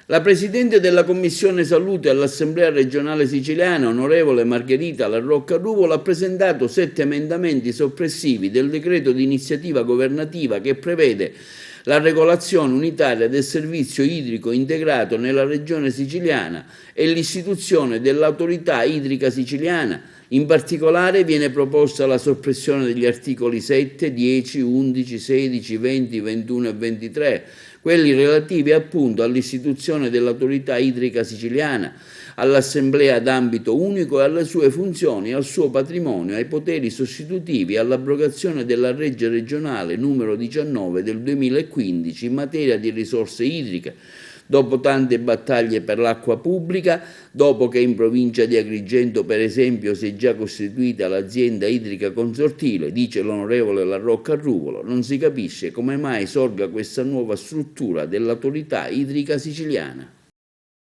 La Presidente della Commissione Salute all'Assemblea regionale siciliana, onorevole Margherita La Rocca Ruvola, ha presentato 7 emendamenti soppressivi del decreto di iniziativa governativa che prevede la regolazione unitaria del servizio idrico integrato nella regione siciliana e l'istituzione dell'autorità idrica siciliana. In particolare viene proposta la soppressione degli articoli 7, 10, 11, 16, 20, 21 e 23, quelli relativi appunto all'istituzione dell'autorità idrica siciliana, all'assemblea d'ambito unico e alle sue funzioni, al suo patrimonio, ai poteri sostitutivi, all'abrogazione della legge regionale numero 19 del 2015 in materia di risorse idriche. Dopo tante battaglie per l'acqua pubblica, dopo che in provincia di Agrigento, per esempio, si è già costituita l'azienda idrica consortile, dice l'onorevole La Rocca Ruvola, non si capisce come mai sorga questa nuova struttura dell'autorità idrica siciliana.